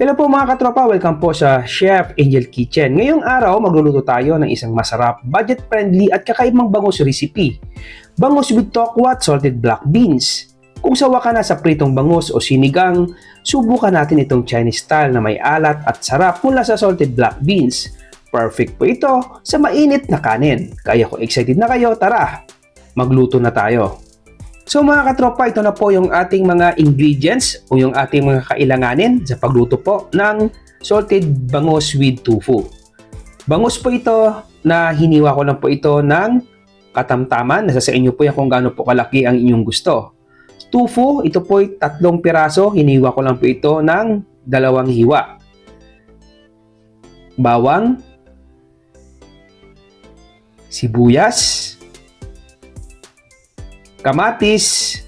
Hello po mga katropa, welcome po sa Chef Angel Kitchen. Ngayong araw, magluluto tayo ng isang masarap, budget-friendly at kakaibang bangus recipe. Bangus with tokwa at salted black beans. Kung sawa ka na sa pritong bangus o sinigang, subukan natin itong Chinese style na may alat at sarap mula sa salted black beans. Perfect po ito sa mainit na kanin. Kaya kung excited na kayo, tara, magluto na tayo. So mga katropa, ito na po yung ating mga ingredients o yung ating mga kailanganin sa pagluto po ng salted bangus with tofu. Bangus po ito na hiniwa ko lang po ito ng katamtaman. Nasa sa inyo po yan kung gaano po kalaki ang inyong gusto. Tofu, ito po ay 3 piraso. Hiniwa ko lang po ito ng 2 hiwa. Bawang, sibuyas, kamatis,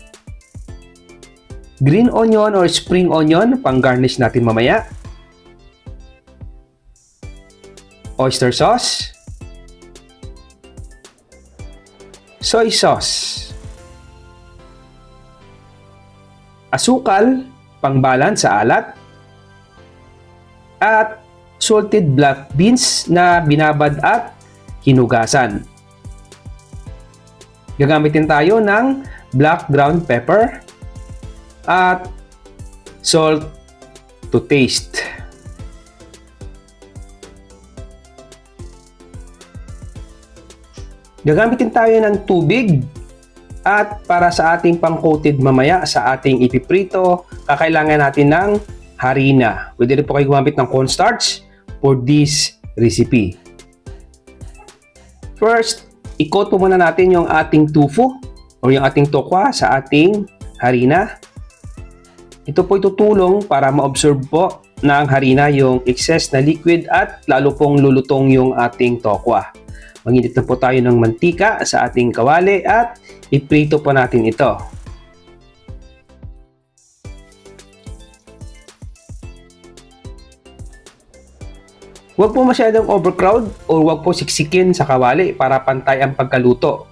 green onion or spring onion, pang-garnish natin mamaya, oyster sauce, soy sauce, asukal, pang-balance sa alat, at salted black beans na binabad at hinugasan. Gagamitin tayo ng black ground pepper at salt to taste. Gagamitin tayo ng tubig at para sa ating pang-coated mamaya sa ating ipiprito, kakailangan natin ng harina. Pwede rin po kayo gumamit ng cornstarch for this recipe. First, i-coat po muna natin yung ating tofu o yung ating tokwa sa ating harina. Ito po itutulong para ma-absorb po ng harina yung excess na liquid at lalo pong lulutong yung ating tokwa. Mag-init na po tayo ng mantika sa ating kawali at iprito po natin ito. Huwag po masyadong overcrowd o huwag po siksikin sa kawali para pantay ang pagkaluto.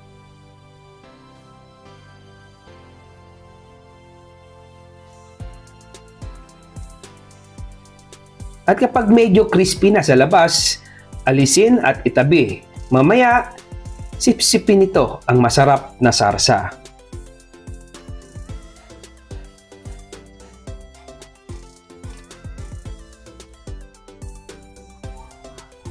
At kapag medyo crispy na sa labas, alisin at itabi. Mamaya, sipsipin ito ang masarap na sarsa.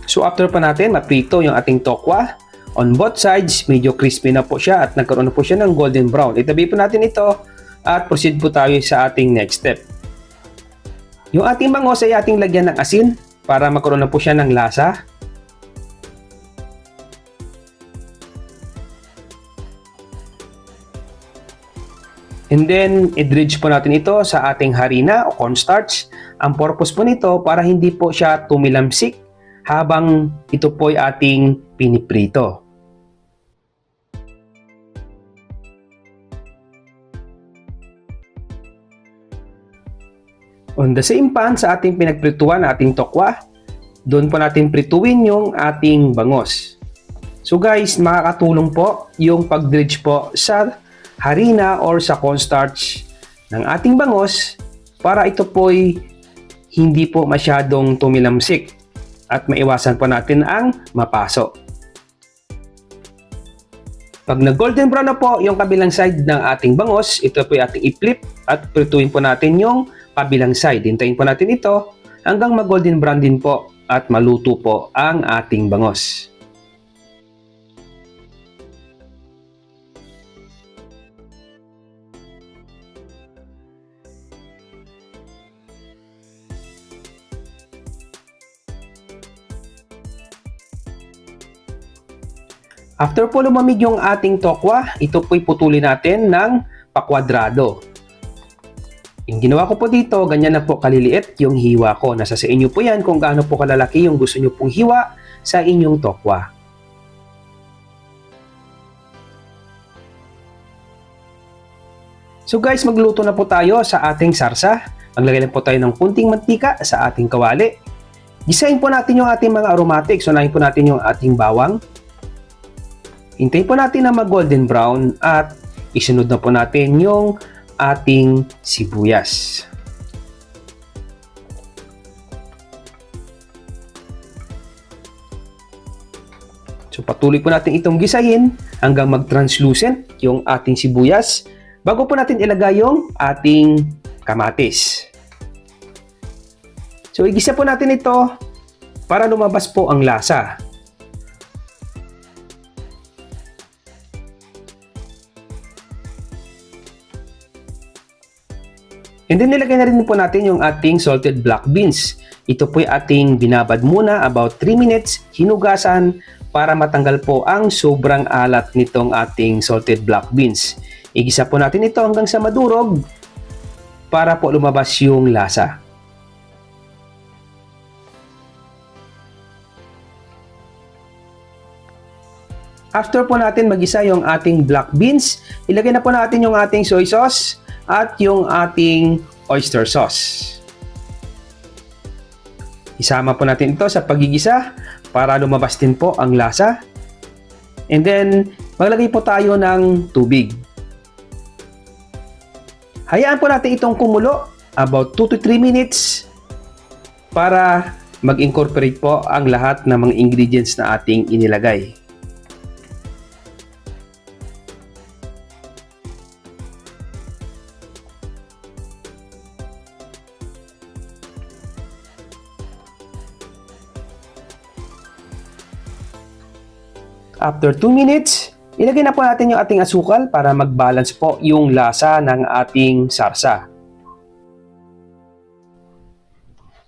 So after pa natin maprito yung ating tokwa, on both sides, medyo crispy na po siya at nagkaroon na po siya ng golden brown. Itabi po natin ito at proceed po tayo sa ating next step. Yung ating bangus ay ating lagyan ng asin para magkaroon na po siya ng lasa. And then, i-dredge po natin ito sa ating harina o cornstarch. Ang purpose po nito para hindi po siya tumilamsik habang ito po ay ating piniprito. On the same pan sa ating pinagprituan na ating tokwa, doon po natin prituin yung ating bangus. So guys, makakatulong po yung pag-dredge po sa harina or sa cornstarch ng ating bangus para ito po ay hindi po masyadong tumilamsik at maiwasan po natin ang mapaso. Pag nag-golden brown na po yung kabilang side ng ating bangus, ito po ay ating i-flip at prituin po natin yung kabilang side. Hintayin po natin ito hanggang mag-golden brown din po at maluto po ang ating bangus. After po lumamig yung ating tokwa, ito po'y putulin natin ng pakwadrado. Yung ginawa ko po dito, ganyan na po kaliliit yung hiwa ko. Nasa sa inyo po yan kung gaano po kalalaki yung gusto nyo pong hiwa sa inyong tokwa. So guys, magluto na po tayo sa ating sarsa. Maglagay lang po tayo ng kunting mantika sa ating kawali. Gisahin po natin yung ating mga aromatics. Unahin po natin yung ating bawang. Hintayin po natin na mag-golden brown at isunod na po natin yung ating sibuyas. So patuloy po natin itong gisahin hanggang mag-translucent yung ating sibuyas bago po natin ilagay yung ating kamatis. So igisa po natin ito para lumabas po ang lasa. And then nilagay na rin po natin yung ating salted black beans. Ito po yung ating binabad muna about 3 minutes, hinugasan para matanggal po ang sobrang alat nitong ating salted black beans. Igisa po natin ito hanggang sa madurog para po lumabas yung lasa. After po natin magisa yung ating black beans, ilagay na po natin yung ating soy sauce at yung ating oyster sauce. Isama po natin ito sa pagigisa para lumabas din po ang lasa. And then, maglagay po tayo ng tubig. Hayaan po natin itong kumulo about 2 to 3 minutes para mag-incorporate po ang lahat ng mga ingredients na ating inilagay. After 2 minutes, ilagay na po natin yung ating asukal para mag-balance po yung lasa ng ating sarsa.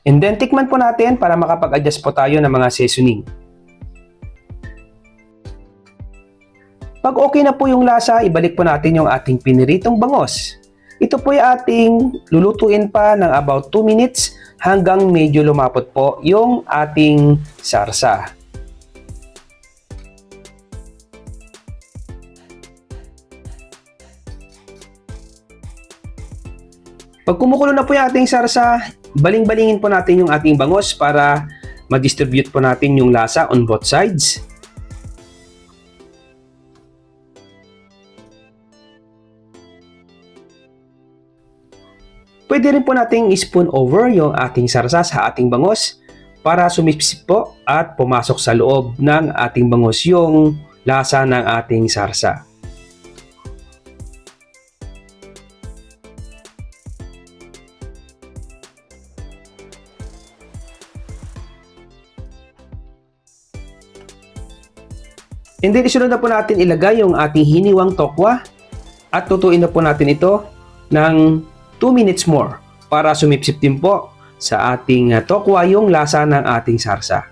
And then, tikman po natin para makapag-adjust po tayo ng mga seasoning. Pag okay na po yung lasa, ibalik po natin yung ating piniritong bangos. Ito po yung ating lulutuin pa ng about 2 minutes hanggang medyo lumapot po yung ating sarsa. Pag kumukulo na po yung ating sarsa, baling-balingin po natin yung ating bangos para ma-distribute po natin yung lasa on both sides. Pwede rin po nating spoon over yung ating sarsa sa ating bangos para sumipsip po at pumasok sa loob ng ating bangos yung lasa ng ating sarsa. And then, isunod na po natin ilagay yung ating hiniwang tokwa at tutuin na po natin ito ng 2 minutes more para sumipsip din po sa ating tokwa yung lasa ng ating sarsa.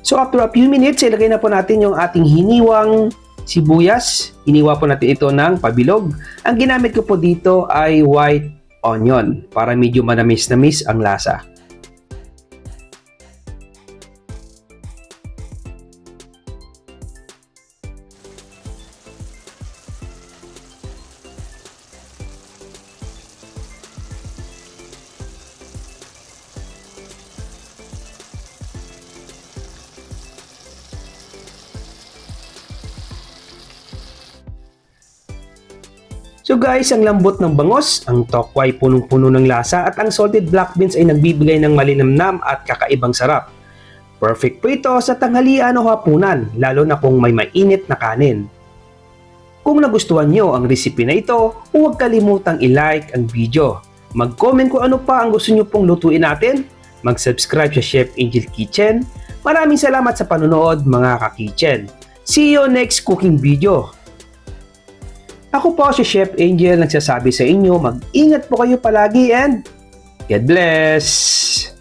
So after a few minutes, ilagay na po natin yung ating hiniwang sibuyas. Hiniwa po natin ito ng pabilog. Ang ginamit ko po dito ay white onion para medyo manamis-namis ang lasa. So guys, ang lambot ng bangos, ang tokwa ay punong-puno ng lasa at ang salted black beans ay nagbibigay ng malinamnam at kakaibang sarap. Perfect po ito sa tanghalian o hapunan, lalo na kung may mainit na kanin. Kung nagustuhan nyo ang recipe na ito, huwag kalimutang i-like ang video. Mag-comment kung ano pa ang gusto nyo pong lutuin natin. Mag-subscribe sa Chef Angel Kitchen. Maraming salamat sa panonood mga ka-kitchen. See you next cooking video. Ako po si Chef Angel nagsasabi sa inyo, mag-ingat po kayo palagi and God bless!